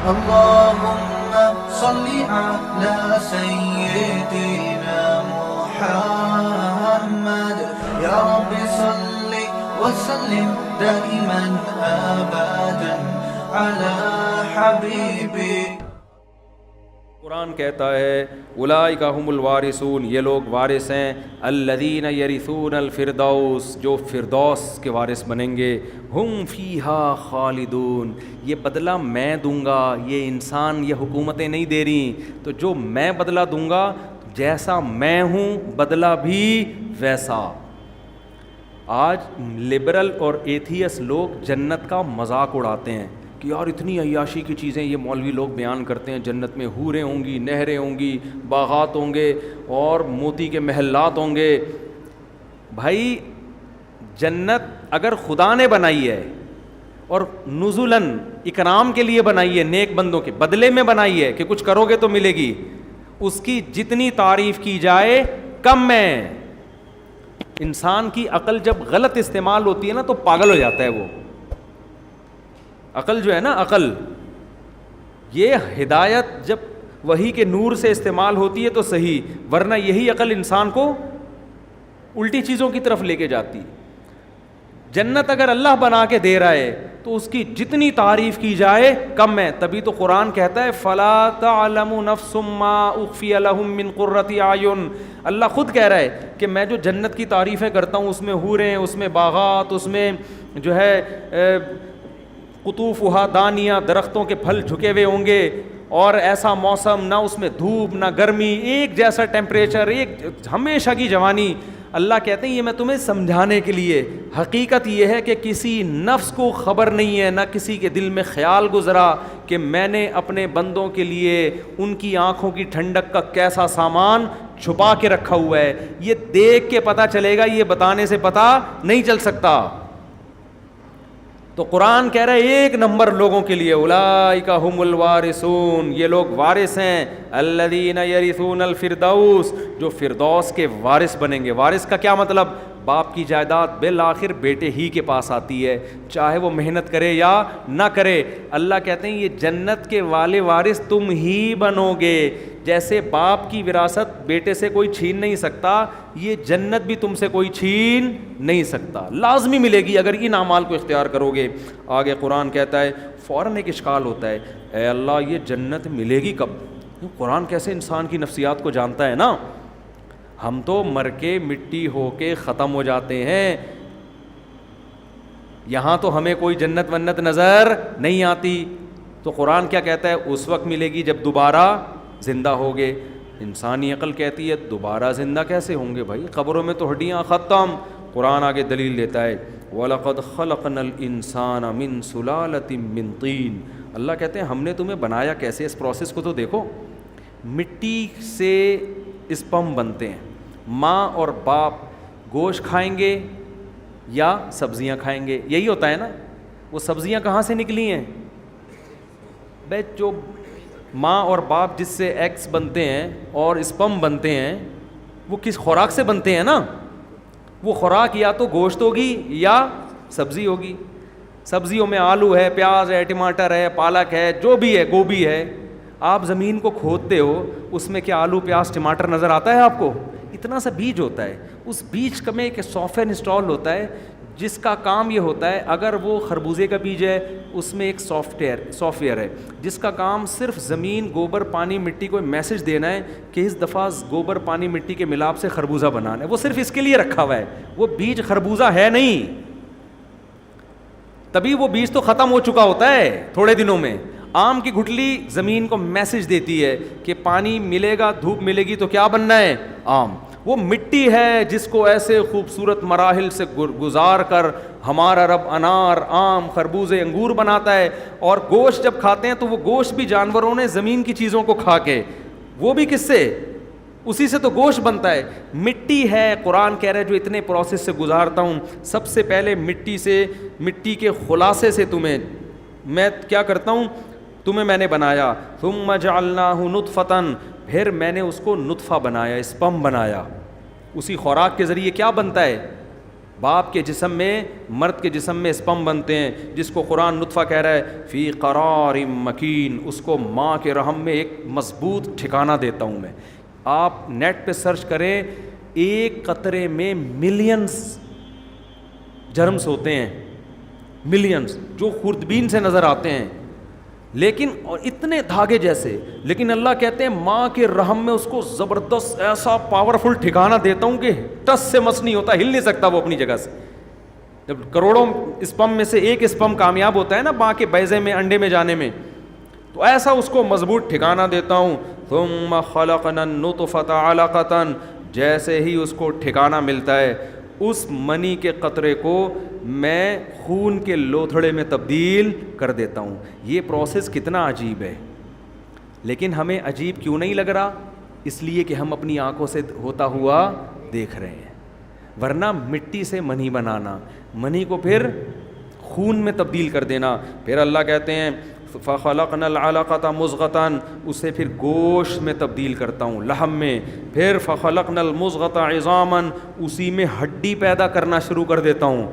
اللهم صل على سيدنا محمد يا رب صل وسلم دائما أبدا على حبيبك. قرآن کہتا ہے اولئک هم الوارثون، یہ لوگ وارث ہیں، الذین یرثون الفردوس، جو فردوس کے وارث بنیں گے، ہم فیہا خالدون، یہ بدلہ میں دوں گا، یہ انسان یہ حکومتیں نہیں دے رہی، تو جو میں بدلہ دوں گا جیسا میں ہوں بدلہ بھی ویسا. آج لبرل اور ایتھیس لوگ جنت کا مذاق اڑاتے ہیں کہ یار اتنی عیاشی کی چیزیں یہ مولوی لوگ بیان کرتے ہیں، جنت میں حوریں ہوں گی، نہریں ہوں گی، باغات ہوں گے اور موتی کے محلات ہوں گے. بھائی جنت اگر خدا نے بنائی ہے اور نزلاً اکرام کے لیے بنائی ہے، نیک بندوں کے بدلے میں بنائی ہے کہ کچھ کرو گے تو ملے گی، اس کی جتنی تعریف کی جائے کم ہے. انسان کی عقل جب غلط استعمال ہوتی ہے نا تو پاگل ہو جاتا ہے. وہ عقل جو ہے نا، عقل یہ ہدایت جب وحی کے نور سے استعمال ہوتی ہے تو صحیح، ورنہ یہی عقل انسان کو الٹی چیزوں کی طرف لے کے جاتی. جنت اگر اللہ بنا کے دے رہا ہے تو اس کی جتنی تعریف کی جائے کم ہے. تبھی تو قرآن کہتا ہے فَلَا تَعْلَمُ نَفْسٌ مَّا أُخْفِيَ لَهُم مِّن قُرَّةِ أَعْيُنٍ. اللہ خود کہہ رہا ہے کہ میں جو جنت کی تعریفیں کرتا ہوں، اس میں حوریں، اس میں باغات، اس میں جو ہے قطوفہا دانیہ، درختوں کے پھل جھکے ہوئے ہوں گے، اور ایسا موسم، نہ اس میں دھوپ نہ گرمی، ایک جیسا ٹیمپریچر، ایک ہمیشہ کی جوانی. اللہ کہتے ہیں یہ میں تمہیں سمجھانے کے لیے. حقیقت یہ ہے کہ کسی نفس کو خبر نہیں ہے، نہ کسی کے دل میں خیال گزرا کہ میں نے اپنے بندوں کے لیے ان کی آنکھوں کی ٹھنڈک کا کیسا سامان چھپا کے رکھا ہوا ہے. یہ دیکھ کے پتہ چلے گا، یہ بتانے سے پتہ نہیں چل سکتا. تو قرآن کہہ رہا ہے ایک نمبر لوگوں کے لیے اولئک هم الوارثون، یہ لوگ وارث ہیں، الذین یرثون الفردوس، جو فردوس کے وارث بنیں گے. وارث کا کیا مطلب؟ باپ کی جائیداد بالآخر بیٹے ہی کے پاس آتی ہے، چاہے وہ محنت کرے یا نہ کرے. اللہ کہتے ہیں یہ جنت کے والے وارث تم ہی بنو گے. جیسے باپ کی وراثت بیٹے سے کوئی چھین نہیں سکتا، یہ جنت بھی تم سے کوئی چھین نہیں سکتا، لازمی ملے گی اگر ان اعمال کو اختیار کرو گے. آگے قرآن کہتا ہے، فوراً ایک اشکال ہوتا ہے، اے اللہ یہ جنت ملے گی کب؟ قرآن کیسے انسان کی نفسیات کو جانتا ہے نا. ہم تو مر کے مٹی ہو کے ختم ہو جاتے ہیں، یہاں تو ہمیں کوئی جنت ونت نظر نہیں آتی. تو قرآن کیا کہتا ہے؟ اس وقت ملے گی جب دوبارہ زندہ ہوگے. انسانی عقل کہتی ہے دوبارہ زندہ کیسے ہوں گے بھائی، قبروں میں تو ہڈیاں ختم. قرآن آگے دلیل دیتا ہے وَلَقَدْ خَلَقْنَا الْإِنسَانَ مِنْ سُلَالَةٍ مِّن طِينٍ. اللہ کہتے ہیں ہم نے تمہیں بنایا کیسے، اس پروسیس کو تو دیکھو. مٹی سے اسپم بنتے ہیں. ماں اور باپ گوشت کھائیں گے یا سبزیاں کھائیں گے، یہی ہوتا ہے نا. وہ سبزیاں کہاں سے نکلی ہیں بھائی؟ جو ماں اور باپ جس سے ایگز بنتے ہیں اور اسپم بنتے ہیں وہ کس خوراک سے بنتے ہیں نا. وہ خوراک یا تو گوشت ہوگی یا سبزی ہوگی. سبزیوں میں آلو ہے، پیاز ہے، ٹماٹر ہے، پالک ہے، جو بھی ہے، گوبھی ہے. آپ زمین کو کھودتے ہو، اس میں کیا آلو پیاز ٹماٹر نظر آتا ہے آپ کو؟ اتنا سا بیج ہوتا ہے. اس بیج میں ایک سافٹ ویئر انسٹال ہوتا ہے جس کا کام یہ ہوتا ہے، اگر وہ خربوزے کا بیج ہے اس میں ایک سافٹ ویئر ہے جس کا کام صرف زمین، گوبر، پانی، مٹی کو میسج دینا ہے کہ اس دفعہ گوبر، پانی، مٹی کے ملاپ سے خربوزہ بنانا ہے. وہ صرف اس کے لیے رکھا ہوا ہے، وہ بیج خربوزہ ہے نہیں. تبھی وہ بیج تو ختم ہو چکا ہوتا ہے تھوڑے دنوں میں. آم کی گٹلی زمین کو میسج دیتی ہے کہ پانی ملے گا، دھوپ ملے گی تو کیا بننا ہے؟ آم. وہ مٹی ہے جس کو ایسے خوبصورت مراحل سے گزار کر ہمارا رب انار، آم، خربوزے، انگور بناتا ہے. اور گوشت جب کھاتے ہیں تو وہ گوشت بھی جانوروں نے زمین کی چیزوں کو کھا کے، وہ بھی کس سے؟ اسی سے تو گوشت بنتا ہے. مٹی ہے، قرآن کہہ رہا ہے جو اتنے پروسیس سے گزارتا ہوں. سب سے پہلے مٹی سے، مٹی کے خلاصے سے تمہیں میں کیا کرتا ہوں؟ تمہیں میں نے بنایا. ثم جعلناہ نطفۃ، پھر میں نے اس کو نطفہ بنایا، اسپم بنایا. اسی خوراک کے ذریعے کیا بنتا ہے؟ باپ کے جسم میں، مرد کے جسم میں اسپم بنتے ہیں، جس کو قرآن نطفہ کہہ رہا ہے، فی قرار مکین، اس کو ماں کے رحم میں ایک مضبوط ٹھکانہ دیتا ہوں میں. آپ نیٹ پہ سرچ کریں، ایک قطرے میں ملینز جرمز ہوتے ہیں، ملینز، جو خوردبین سے نظر آتے ہیں، لیکن اور اتنے دھاگے جیسے، لیکن اللہ کہتے ہیں ماں کے رحم میں اس کو زبردست ایسا پاورفل ٹھکانہ دیتا ہوں کہ ٹس سے مس نہیں ہوتا، ہل نہیں سکتا وہ اپنی جگہ سے. جب کروڑوں اسپم میں سے ایک اسپم کامیاب ہوتا ہے نا ماں کے بیضے میں، انڈے میں جانے میں، تو ایسا اس کو مضبوط ٹھکانہ دیتا ہوں. ثم خلقنا النطفة علقة، جیسے ہی اس کو ٹھکانہ ملتا ہے، اس منی کے قطرے کو میں خون کے لوتھڑے میں تبدیل کر دیتا ہوں. یہ پروسیس کتنا عجیب ہے، لیکن ہمیں عجیب کیوں نہیں لگ رہا؟ اس لیے کہ ہم اپنی آنکھوں سے ہوتا ہوا دیکھ رہے ہیں. ورنہ مٹی سے منی بنانا، منی کو پھر خون میں تبدیل کر دینا. پھر اللہ کہتے ہیں فَخَلَقْنَا الْعَلَقَةَ مُضْغَةً، اسے پھر گوشت میں تبدیل کرتا ہوں، لحم میں. پھر فَخَلَقْنَا الْمُضْغَةَ عِظَامًا، اسی میں ہڈی پیدا کرنا شروع کر دیتا ہوں.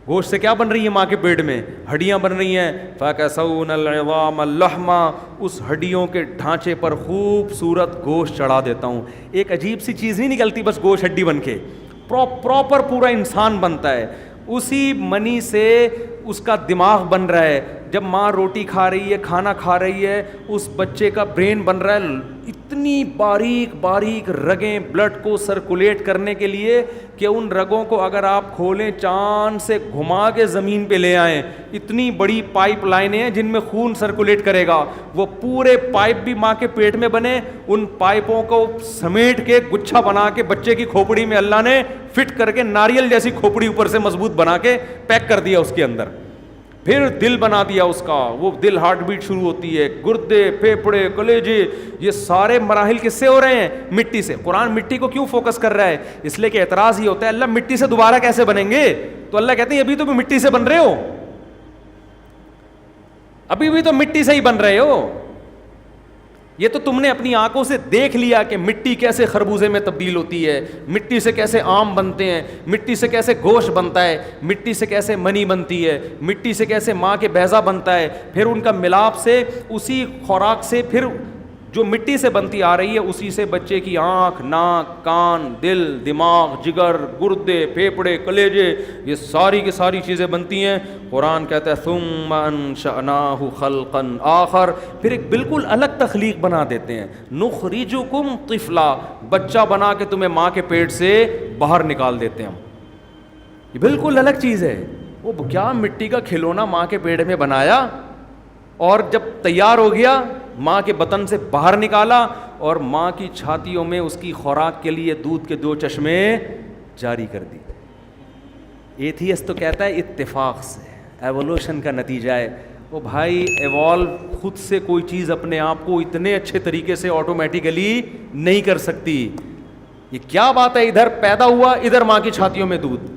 گوشت سے کیا بن رہی ہے ماں کے پیٹ میں؟ ہڈیاں بن رہی ہیں. فَكَسَوْنَا الْعِظَامَ اللَّحْمَ، اس ہڈیوں کے ڈھانچے پر خوبصورت گوشت چڑھا دیتا ہوں. ایک عجیب سی چیز نہیں نکلتی بس گوشت ہڈی بن کے، پراپر پورا انسان بنتا ہے. اسی منی سے اس کا دماغ بن رہا ہے. جب ماں روٹی کھا رہی ہے، کھانا کھا رہی ہے، اس بچے کا برین بن رہا ہے. اتنی باریک باریک رگیں بلڈ کو سرکولیٹ کرنے کے لیے کہ ان رگوں کو اگر آپ کھولیں، چاند سے گھما کے زمین پہ لے آئیں، اتنی بڑی پائپ لائنیں ہیں جن میں خون سرکولیٹ کرے گا. وہ پورے پائپ بھی ماں کے پیٹ میں بنے، ان پائپوں کو سمیٹ کے گچھا بنا کے بچے کی کھوپڑی میں اللہ نے فٹ کر کے ناریل جیسی کھوپڑی اوپر سے مضبوط بنا کے پیک کر دیا اس کے اندر. پھر دل بنا دیا اس کا، وہ دل ہارٹ بیٹ شروع ہوتی ہے، گردے، پھیپھڑے، کلیجے، یہ سارے مراحل کس سے ہو رہے ہیں؟ مٹی سے. قرآن مٹی کو کیوں فوکس کر رہا ہے؟ اس لیے کہ اعتراض یہ ہوتا ہے اللہ مٹی سے دوبارہ کیسے بنیں گے؟ تو اللہ کہتے ہیں ابھی تو مٹی سے بن رہے ہو، ابھی بھی تو مٹی سے ہی بن رہے ہو. یہ تو تم نے اپنی آنکھوں سے دیکھ لیا کہ مٹی کیسے خربوزے میں تبدیل ہوتی ہے، مٹی سے کیسے آم بنتے ہیں، مٹی سے کیسے گوشت بنتا ہے، مٹی سے کیسے منی بنتی ہے، مٹی سے کیسے ماں کے بیضہ بنتا ہے. پھر ان کا ملاپ سے، اسی خوراک سے، پھر جو مٹی سے بنتی آ رہی ہے اسی سے بچے کی آنکھ، ناک، کان، دل، دماغ، جگر، گردے، پھیپھڑے، کلیجے، یہ ساری کی ساری چیزیں بنتی ہیں. قرآن کہتا ہے ثم انشأناہ خلقا آخر، پھر ایک بالکل الگ تخلیق بنا دیتے ہیں. نخرجکم طفلا، بچہ بنا کے تمہیں ماں کے پیٹ سے باہر نکال دیتے ہیں ہم. یہ بالکل الگ چیز ہے. وہ کیا مٹی کا کھلونا ماں کے پیٹ میں بنایا، اور جب تیار ہو گیا ماں کے بطن سے باہر نکالا، اور ماں کی چھاتیوں میں اس کی خوراک کے لیے دودھ کے 2 چشمے جاری کر دی. ایتھیسٹ تو کہتا ہے اتفاق سے، ایوولوشن کا نتیجہ ہے. وہ بھائی ایوالو خود سے کوئی چیز اپنے آپ کو اتنے اچھے طریقے سے آٹومیٹیکلی نہیں کر سکتی. یہ کیا بات ہے؟ ادھر پیدا ہوا، ادھر ماں کی چھاتیوں میں دودھ،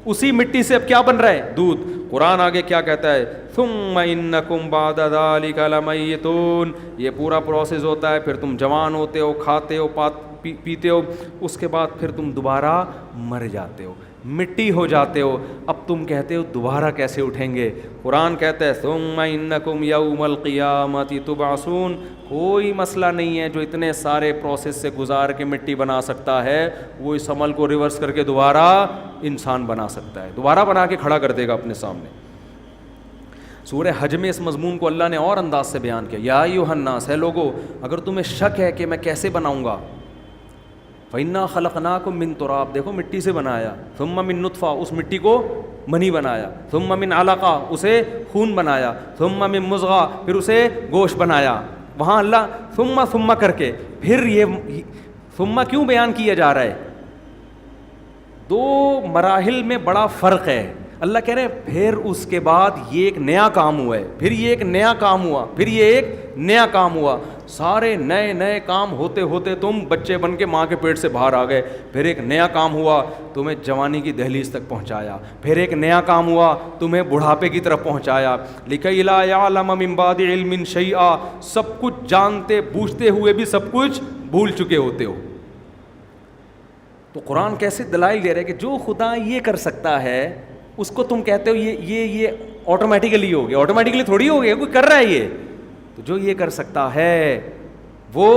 اسی مٹی سے اب کیا بن رہا ہے؟ دودھ. قرآن آگے کیا کہتا ہے؟ ثم انکم بعد ذلک لمیتون، یہ پورا پروسیس ہوتا ہے، پھر تم جوان ہوتے ہو، کھاتے ہو، پیتے ہو، اس کے بعد پھر تم دوبارہ مر جاتے ہو، مٹی ہو جاتے ہو. اب تم کہتے ہو دوبارہ کیسے اٹھیں گے؟ قرآن کہتا ہے ثم انکم یوم القیامۃ تبعثون. کوئی مسئلہ نہیں ہے جو اتنے سارے پروسیس سے گزار کے مٹی بنا سکتا ہے، وہ اس عمل کو ریورس کر کے دوبارہ انسان بنا سکتا ہے، دوبارہ بنا کے کھڑا کر دے گا اپنے سامنے. سورہ حج میں اس مضمون کو اللہ نے اور انداز سے بیان کیا. یا ایھا الناس، ہے لوگو، اگر تمہیں شک ہے کہ میں کیسے بناؤں گا، فَإِنَّا خَلَقْنَاكُم مِّن تُرَابٍ، دیکھو مٹی سے بنایا، ثُمَّ مِن نُطْفَةٍ، اس مٹی کو منی بنایا، ثُمَّ مِن عَلَقَةٍ، اسے خون بنایا، ثُمَّ مِن مُضْغَةٍ، پھر اسے گوشت بنایا. وہاں اللہ ثم کر کے، پھر یہ ثم کیوں بیان کیا جا رہا ہے؟ 2 مراحل میں بڑا فرق ہے. اللہ کہہ رہے ہیں پھر اس کے بعد یہ ایک نیا کام ہوا ہے، پھر یہ ایک نیا کام ہوا، پھر یہ ایک نیا کام ہوا. سارے نئے نئے کام ہوتے ہوتے تم بچے بن کے ماں کے پیٹ سے باہر آ گئے. پھر ایک نیا کام ہوا، تمہیں جوانی کی دہلیز تک پہنچایا. پھر ایک نیا کام ہوا، تمہیں بڑھاپے کی طرف پہنچایا. لِكَيْ لَا يَعْلَمَ مِن بَعْدِ عِلْمٍ شَيْئًا، سب کچھ جانتے بوجھتے ہوئے بھی سب کچھ بھول چکے ہوتے ہو. تو قرآن کیسے دلائل دے رہا ہے کہ جو خدا یہ کر سکتا ہے اس کو تم کہتے ہو یہ آٹومیٹیکلی ہو گیا. آٹومیٹیکلی تھوڑی ہو گیا, کوئی کر رہا ہے یہ. تو جو یہ کر سکتا ہے وہ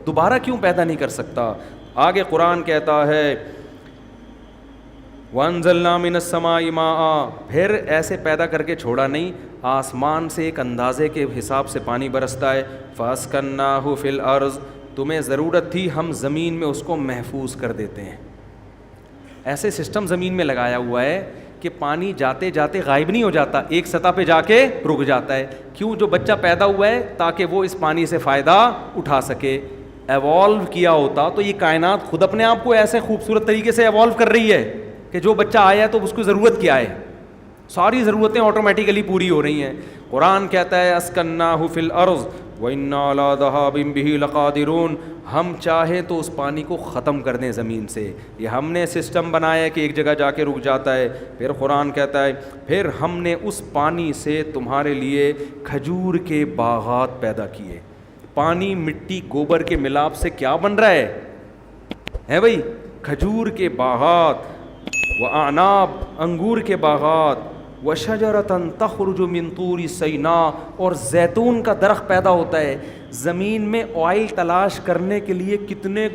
دوبارہ کیوں پیدا نہیں کر سکتا. آگے قرآن کہتا ہے وَأَنزَلْنَا مِنَ السَّمَاءِ مَاءً, پھر ایسے پیدا کر کے چھوڑا نہیں, آسمان سے ایک اندازے کے حساب سے پانی برستا ہے. فَأَسْكَنَّاهُ فِي الْأَرْضِ, تمہیں ضرورت تھی ہم زمین میں اس کو محفوظ کر دیتے ہیں. ایسے سسٹم زمین میں لگایا ہوا ہے کہ پانی جاتے جاتے غائب نہیں ہو جاتا, ایک سطح پہ جا کے رک جاتا ہے. کیوں؟ جو بچہ پیدا ہوا ہے تاکہ وہ اس پانی سے فائدہ اٹھا سکے. ایوالو کیا ہوتا تو یہ کائنات خود اپنے آپ کو ایسے خوبصورت طریقے سے ایوالو کر رہی ہے کہ جو بچہ آیا ہے تو اس کو ضرورت کیا ہے, ساری ضرورتیں آٹومیٹیکلی پوری ہو رہی ہیں. قرآن کہتا ہے اسکناہ فی الارض وَإِنَّا عَلَىٰ ذَهَابٍ بِهِ لَقَادِرُونَ, ہم چاہیں تو اس پانی کو ختم کر دیں زمین سے. یہ ہم نے سسٹم بنایا ہے کہ ایک جگہ جا کے رک جاتا ہے. پھر قرآن کہتا ہے پھر ہم نے اس پانی سے تمہارے لیے کھجور کے باغات پیدا کیے. پانی مٹی گوبر کے ملاپ سے کیا بن رہا ہے بھائی؟ کھجور کے باغات, وَأَعْنَابٍ, انگور کے باغات, وَشَجَرَةً تَخْرُجُ مِن طُورِ سِيْنَاءَ, اور زیتون کا درخت پیدا ہوتا ہے. زمین میں آئل تلاش کرنے کے لیے کتنے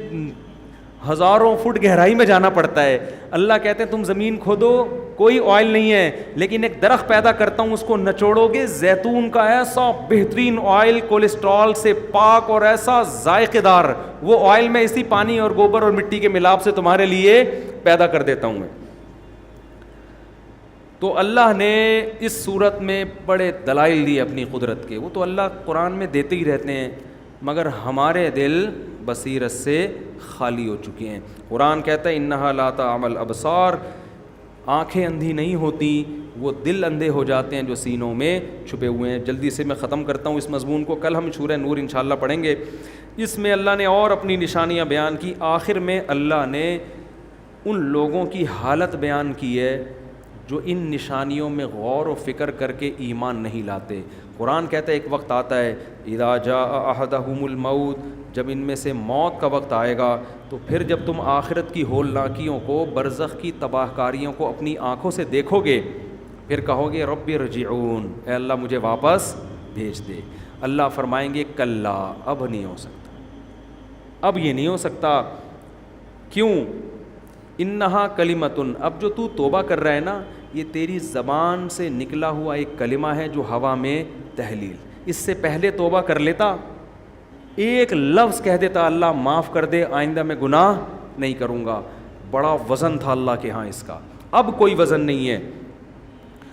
ہزاروں فٹ گہرائی میں جانا پڑتا ہے. اللہ کہتے ہیں تم زمین کھودو کوئی آئل نہیں ہے, لیکن ایک درخت پیدا کرتا ہوں, اس کو نچوڑو گے, زیتون کا ایسا بہترین آئل, کولیسٹرول سے پاک اور ایسا ذائقے دار, وہ آئل میں اسی پانی اور گوبر اور مٹی کے ملاپ سے تمہارے لیے پیدا کر دیتا ہوں میں. تو اللہ نے اس صورت میں بڑے دلائل دیے اپنی قدرت کے. وہ تو اللہ قرآن میں دیتے ہی رہتے ہیں, مگر ہمارے دل بصیرت سے خالی ہو چکے ہیں. قرآن کہتا ہے انہا لا تعمی الابصار, آنکھیں اندھی نہیں ہوتی, وہ دل اندھے ہو جاتے ہیں جو سینوں میں چھپے ہوئے ہیں. جلدی سے میں ختم کرتا ہوں اس مضمون کو, کل ہم سورہ نور انشاءاللہ پڑھیں گے. اس میں اللہ نے اور اپنی نشانیاں بیان کی. آخر میں اللہ نے ان لوگوں کی حالت بیان کی ہے جو ان نشانیوں میں غور و فکر کر کے ایمان نہیں لاتے. قرآن کہتا ہے ایک وقت آتا ہے اذا جاء احدہم الموت, جب ان میں سے موت کا وقت آئے گا تو پھر جب تم آخرت کی ہولناکیوں کو, برزخ کی تباہ کاریوں کو اپنی آنکھوں سے دیکھو گے, پھر کہو گے رب ارجعون, اے اللہ مجھے واپس بھیج دے. اللہ فرمائیں گے کلا, اب نہیں ہو سکتا, اب یہ نہیں ہو سکتا. کیوں؟ انہا کلمتن, اب جو تو توبہ کر رہا ہے نا, یہ تیری زبان سے نکلا ہوا ایک کلمہ ہے جو ہوا میں تحلیل. اس سے پہلے توبہ کر لیتا, ایک لفظ کہہ دیتا اللہ معاف کر دے, آئندہ میں گناہ نہیں کروں گا, بڑا وزن تھا اللہ کے ہاں اس کا. اب کوئی وزن نہیں ہے.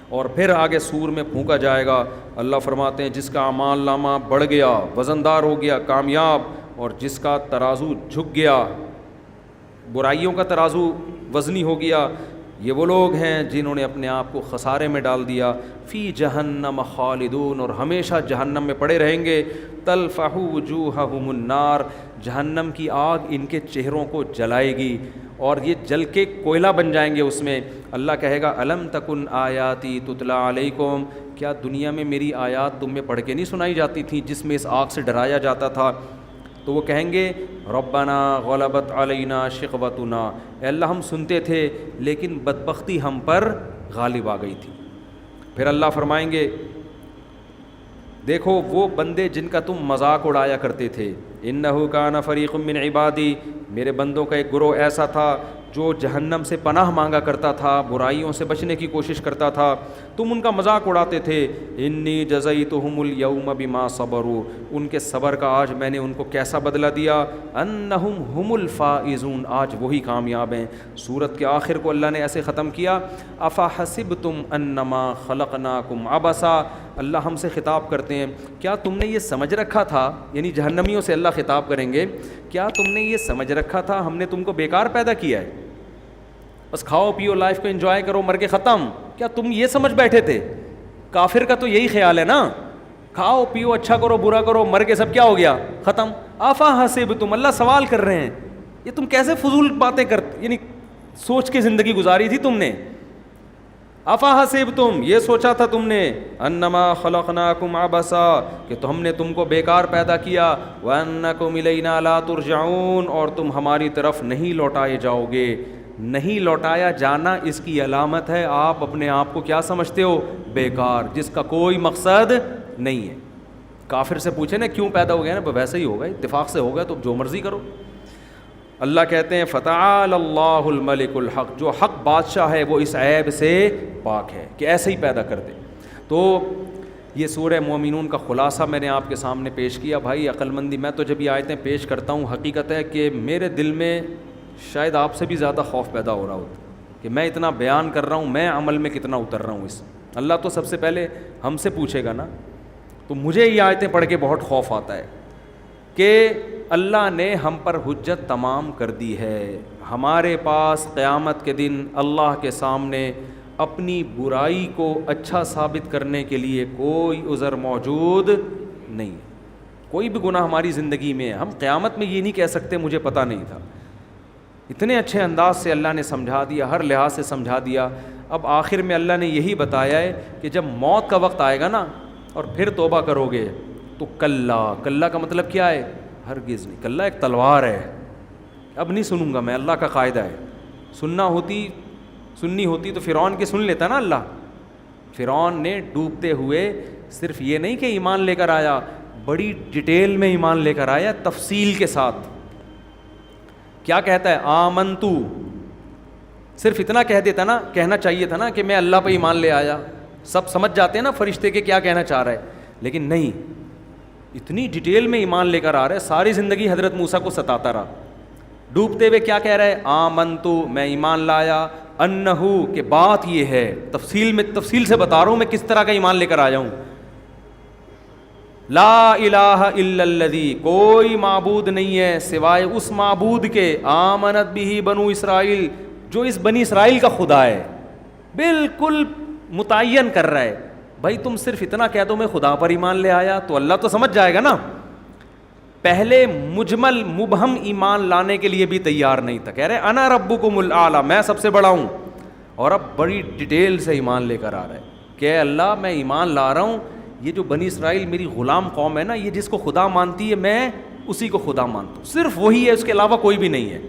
اور پھر آگے سور میں پھونکا جائے گا. اللہ فرماتے ہیں جس کا اعمال نامہ بڑھ گیا, وزندار ہو گیا, کامیاب, اور جس کا ترازو جھک گیا, برائیوں کا ترازو وزنی ہو گیا, یہ وہ لوگ ہیں جنہوں نے اپنے آپ کو خسارے میں ڈال دیا. فی جہنم خالدون, اور ہمیشہ جہنم میں پڑے رہیں گے. تلفح وجوہہم النار, جہنم کی آگ ان کے چہروں کو جلائے گی اور یہ جل کے کوئلہ بن جائیں گے اس میں. اللہ کہے گا الم تکن آیاتی تتلا علیکم, کیا دنیا میں میری آیات تم میں پڑھ کے نہیں سنائی جاتی تھیں جس میں اس آگ سے ڈرایا جاتا تھا؟ تو وہ کہیں گے ربنا غلبت علینا شقوتنا, اے اللہ ہم سنتے تھے لیکن بدبختی ہم پر غالب آ گئی تھی. پھر اللہ فرمائیں گے دیکھو وہ بندے جن کا تم مذاق اڑایا کرتے تھے, انہ کان فریق من عبادی, میرے بندوں کا ایک گروہ ایسا تھا جو جہنم سے پناہ مانگا کرتا تھا, برائیوں سے بچنے کی کوشش کرتا تھا, تم ان کا مذاق اڑاتے تھے. انی جزیتہم الیوم بما صبروا, ان کے صبر کا آج میں نے ان کو کیسا بدلہ دیا, انہم ہم الفائزون, آج وہی کامیاب ہیں. سورت کے آخر کو اللہ نے ایسے ختم کیا افحسبتم انما خلقناکم عبثا, اللہ ہم سے خطاب کرتے ہیں کیا تم نے یہ سمجھ رکھا تھا, یعنی جہنمیوں سے اللہ خطاب کریں گے, کیا تم نے یہ سمجھ رکھا تھا ہم نے تم کو بیکار پیدا کیا ہے, بس کھاؤ پیو لائف کو انجوائے کرو مر کے ختم, کیا تم یہ سمجھ بیٹھے تھے؟ کافر کا تو یہی خیال ہے نا, کھاؤ پیو اچھا کرو برا کرو مر کے سب کیا ہو گیا ختم. افحسبتم, اللہ سوال کر رہے ہیں یہ تم کیسے فضول باتیں کرتے, یعنی سوچ کے زندگی گزاری تھی تم نے. افحسبتم، یہ سوچا تھا تم نے، انما خلقناکم عبثا، کہ تو ہم نے تم کو بیکار پیدا کیا، وانکم الینا لا ترجعون، اور تم ہماری طرف نہیں لوٹائے جاؤ گے۔ نہیں لوٹایا جانا اس کی علامت ہے آپ اپنے آپ کو کیا سمجھتے ہو؟ بیکار، جس کا کوئی مقصد نہیں ہے۔ کافر سے پوچھے نا کیوں پیدا ہو گیا نا، ویسے ہی ہوگا، اتفاق سے ہوگا، تو جو مرضی کرو۔ اللہ کہتے ہیں فتعال اللہ الملک الحق، جو حق بادشاہ ہے وہ اس عیب سے پاک ہے کہ ایسے ہی پیدا کر دے۔ تو یہ سورہ مومنون کا خلاصہ میں نے آپ کے سامنے پیش کیا۔ بھائی عقل مندی، میں تو جب یہ آیتیں پیش کرتا ہوں حقیقت ہے کہ میرے دل میں شاید آپ سے بھی زیادہ خوف پیدا ہو رہا ہوتا کہ میں اتنا بیان کر رہا ہوں، میں عمل میں کتنا اتر رہا ہوں اس۔ اللہ تو سب سے پہلے ہم سے پوچھے گا نا، تو مجھے یہ آیتیں پڑھ کے بہت خوف آتا ہے کہ اللہ نے ہم پر حجت تمام کر دی ہے، ہمارے پاس قیامت کے دن اللہ کے سامنے اپنی برائی کو اچھا ثابت کرنے کے لیے کوئی عذر موجود نہیں ہے۔ کوئی بھی گناہ ہماری زندگی میں ہے، ہم قیامت میں یہ نہیں کہہ سکتے مجھے پتہ نہیں تھا۔ اتنے اچھے انداز سے اللہ نے سمجھا دیا، ہر لحاظ سے سمجھا دیا۔ اب آخر میں اللہ نے یہی بتایا ہے کہ جب موت کا وقت آئے گا نا اور پھر توبہ کرو گے تو کلا کا مطلب کیا ہے؟ ہرگز نہیں۔ کلا ایک تلوار ہے، اب نہیں سنوں گا میں، اللہ کا قاعدہ ہے۔ سننی ہوتی تو فرعون کے سن لیتا نا اللہ۔ فرعون نے ڈوبتے ہوئے صرف یہ نہیں کہ ایمان لے کر آیا، بڑی ڈیٹیل میں ایمان لے کر آیا، تفصیل کے ساتھ۔ کیا کہتا ہے؟ آمنتو، صرف اتنا کہہ دیتا نا، کہنا چاہیے تھا نا کہ میں اللہ پہ ایمان لے آیا، سب سمجھ جاتے ہیں نا فرشتے کے کیا کہنا چاہ رہا ہے، لیکن نہیں، اتنی ڈیٹیل میں ایمان لے کر آ رہا ہے۔ ساری زندگی حضرت موسیٰ کو ستاتا رہا، ڈوبتے ہوئے کیا کہہ رہا ہے؟ آمنتو، میں ایمان لایا، انہو، کہ بات یہ ہے، تفصیل سے بتا رہا ہوں میں کس طرح کا ایمان لے کر آیا ہوں۔ لا الہ الا الذی، کوئی معبود نہیں ہے سوائے اس معبود کے، آمنت بھی بنو اسرائیل، جو اس بنی اسرائیل کا خدا ہے۔ بالکل متعین کر رہا ہے، بھائی تم صرف اتنا کہہ دو میں خدا پر ایمان لے آیا تو اللہ تو سمجھ جائے گا نا۔ پہلے مجمل مبہم ایمان لانے کے لیے بھی تیار نہیں تھا، کہہ رہے انا ربکم الاعلی، میں سب سے بڑا ہوں، اور اب بڑی ڈیٹیل سے ایمان لے کر آ رہا ہے کہ اے اللہ میں ایمان لا رہا ہوں، یہ جو بنی اسرائیل میری غلام قوم ہے نا، یہ جس کو خدا مانتی ہے میں اسی کو خدا مانتا ہوں، صرف وہی ہے، اس کے علاوہ کوئی بھی نہیں ہے۔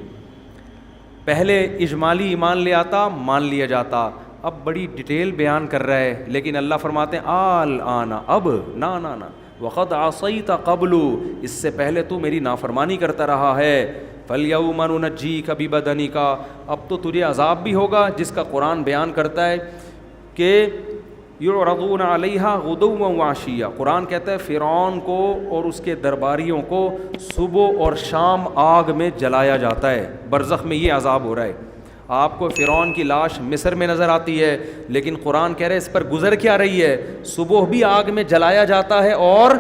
پہلے اجمالی ایمان لے آتا، مان لیا جاتا، اب بڑی ڈیٹیل بیان کر رہا ہے، لیکن اللہ فرماتے ہیں الآن، اب نا نا نا، وقد عصیت قبل، اس سے پہلے تو میری نافرمانی کرتا رہا ہے، فالیوم ننجیک ببدنک، اب تو تجھے عذاب بھی ہوگا، جس کا قرآن بیان کرتا ہے کہ یعرضون علیہا غدوا وعشیا، قرآن کہتا ہے فرعون کو اور اس کے درباریوں کو صبح اور شام آگ میں جلایا جاتا ہے، برزخ میں یہ عذاب ہو رہا ہے۔ آپ کو فرعون کی لاش مصر میں نظر آتی ہے، لیکن قرآن کہہ رہے اس پر گزر کیا رہی ہے، صبح بھی آگ میں جلایا جاتا ہے اور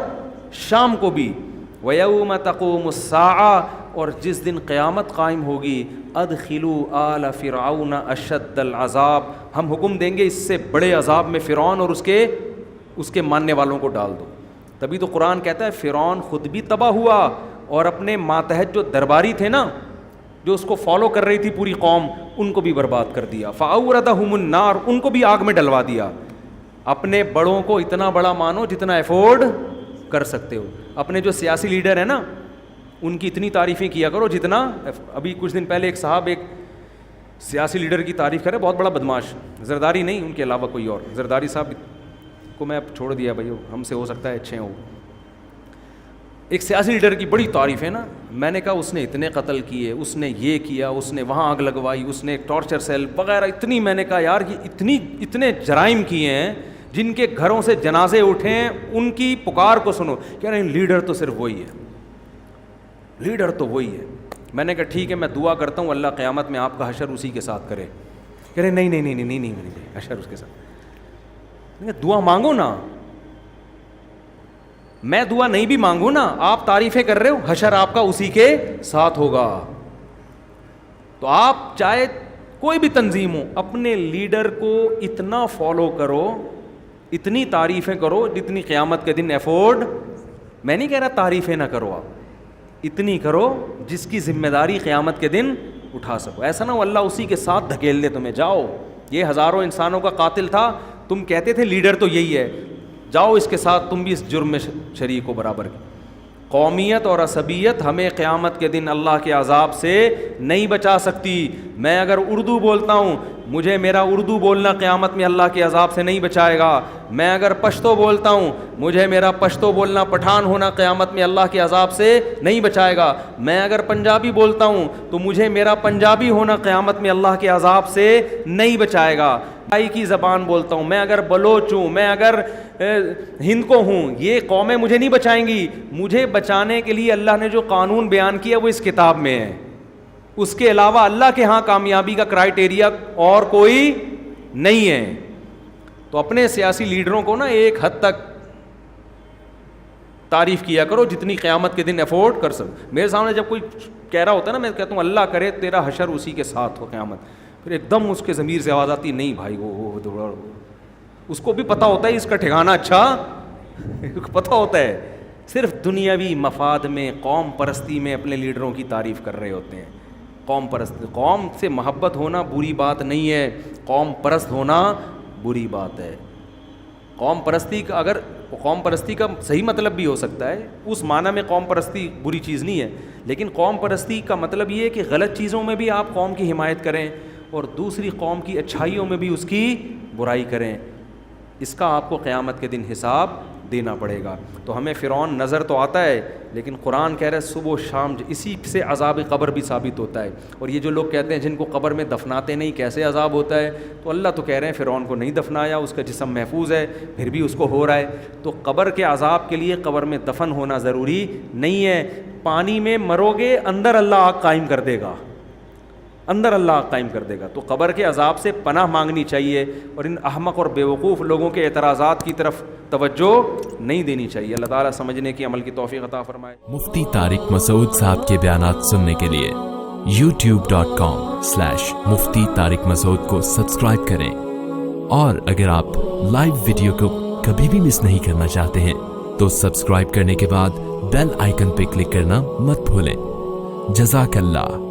شام کو بھی۔ وَيَوْمَ تَقُومُ السَّاعَةُ، اور جس دن قیامت قائم ہوگی، ادخلوا آل فرعون اشد العذاب، ہم حکم دیں گے اس سے بڑے عذاب میں فرعون اور اس کے ماننے والوں کو ڈال دو۔ تبھی تو قرآن کہتا ہے فرعون خود بھی تباہ ہوا اور اپنے ماتحت جو درباری تھے نا، جو اس کو فالو کر رہی تھی پوری قوم، ان کو بھی برباد کر دیا۔ فَأَوْرَدَهُمُ النَّارُ، ان کو بھی آگ میں ڈلوا دیا۔ اپنے بڑوں کو اتنا بڑا مانو جتنا افورڈ کر سکتے ہو۔ اپنے جو سیاسی لیڈر ہیں نا، ان کی اتنی تعریفیں کیا کرو جتنا، ابھی کچھ دن پہلے ایک صاحب ایک سیاسی لیڈر کی تعریف کرے، بہت بڑا بدماش، زرداری نہیں، ان کے علاوہ کوئی اور، زرداری صاحب کو میں اب چھوڑ دیا بھائی، ہم سے ہو سکتا ہے اچھے ہوں۔ ایک سیاسی لیڈر کی بڑی تعریف ہے نا، میں نے کہا اس نے اتنے قتل کیے، اس نے یہ کیا، اس نے وہاں آگ لگوائی، اس نے ایک ٹارچر سیل وغیرہ، اتنی، میں نے کہا یار یہ اتنے جرائم کیے ہیں، جن کے گھروں سے جنازے اٹھے ہیں، ان کی پکار کو سنو، کہہ رہے ہیں لیڈر تو صرف وہی ہے، لیڈر تو وہی ہے۔ میں نے کہا ٹھیک ہے، میں دعا کرتا ہوں اللہ قیامت میں آپ کا حشر اسی کے ساتھ کرے۔ کہہ رہے نہیں، حشر اس کے ساتھ۔ دعا مانگو نا، میں دعا نہیں بھی مانگوں نا، آپ تعریفیں کر رہے ہو، حشر آپ کا اسی کے ساتھ ہوگا۔ تو آپ چاہے کوئی بھی تنظیم ہو، اپنے لیڈر کو اتنا فالو کرو، اتنی تعریفیں کرو جتنی قیامت کے دن افورڈ، میں نہیں کہہ رہا تعریفیں نہ کرو، آپ اتنی کرو جس کی ذمہ داری قیامت کے دن اٹھا سکو۔ ایسا نہ ہو اللہ اسی کے ساتھ دھکیل دے تمہیں، جاؤ یہ ہزاروں انسانوں کا قاتل تھا, تم کہتے تھے لیڈر تو یہی ہے, جاؤ اس کے ساتھ تم بھی اس جرم میں شریک ہو برابر کی. قومیت اور عصبیت ہمیں قیامت کے دن اللہ کے عذاب سے نہیں بچا سکتی. میں اگر اردو بولتا ہوں, مجھے میرا اردو بولنا قیامت میں اللہ کے عذاب سے نہیں بچائے گا. میں اگر پشتو بولتا ہوں, مجھے میرا پشتو بولنا, پٹھان ہونا قیامت میں اللہ کے عذاب سے نہیں بچائے گا. میں اگر پنجابی بولتا ہوں تو مجھے میرا پنجابی ہونا قیامت میں اللہ کے عذاب سے نہیں بچائے گا. کی زبان بولتا ہوں, میں اگر بلوچ ہوں, میں اگر ہند کو ہوں, یہ قومیں مجھے نہیں بچائیں گی. مجھے بچانے کے لیے اللہ نے جو قانون بیان کیا وہ اس کتاب میں ہے. اس کے علاوہ اللہ کے ہاں کامیابی کا کرائٹیریا اور کوئی نہیں ہے. تو اپنے سیاسی لیڈروں کو نا ایک حد تک تعریف کیا کرو جتنی قیامت کے دن افورڈ کر سکو. میرے سامنے جب کوئی کہہ رہا ہوتا ہے نا, میں کہتا ہوں اللہ کرے تیرا حشر اسی کے ساتھ ہو قیامت. پھر ایک دم اس کے ضمیر سے آواز آتی, نہیں بھائی وہ اس کو بھی پتہ ہوتا ہے اس کا ٹھکانہ اچھا پتہ ہوتا ہے, صرف دنیاوی مفاد میں, قوم پرستی میں اپنے لیڈروں کی تعریف کر رہے ہوتے ہیں. قوم پرست, قوم سے محبت ہونا بری بات نہیں ہے, قوم پرست ہونا بری بات ہے. قوم پرستی کا, اگر قوم پرستی کا صحیح مطلب بھی ہو سکتا ہے, اس معنی میں قوم پرستی بری چیز نہیں ہے, لیکن قوم پرستی کا مطلب یہ ہے کہ غلط چیزوں میں بھی آپ قوم کی حمایت کریں اور دوسری قوم کی اچھائیوں میں بھی اس کی برائی کریں. اس کا آپ کو قیامت کے دن حساب دینا پڑے گا. تو ہمیں فرعون نظر تو آتا ہے, لیکن قرآن کہہ رہا ہے صبح و شام اسی سے عذاب قبر بھی ثابت ہوتا ہے. اور یہ جو لوگ کہتے ہیں جن کو قبر میں دفناتے نہیں کیسے عذاب ہوتا ہے, تو اللہ تو کہہ رہے ہیں فرعون کو نہیں دفنایا, اس کا جسم محفوظ ہے, پھر بھی اس کو ہو رہا ہے. تو قبر کے عذاب کے لیے قبر میں دفن ہونا ضروری نہیں ہے. پانی میں مرو گے, اندر اللہ آگ قائم کر دے گا, اندر اللہ قائم کر دے گا. تو قبر کے عذاب سے پناہ مانگنی چاہیے اور ان احمق اور بیوقوف لوگوں کے اعتراضات کی طرف توجہ نہیں دینی چاہیے. اللہ تعالیٰ سمجھنے کی عمل کی توفیق عطا فرمائے. مفتی طارق مسعود صاحب کے بیانات سننے کے لیے youtube.com/مفتی طارق مسعود کو سبسکرائب کریں, اور اگر آپ لائیو ویڈیو کو کبھی بھی مس نہیں کرنا چاہتے ہیں تو سبسکرائب کرنے کے بعد بیل آئیکن پہ کلک کرنا مت بھولیں. جزاک اللہ.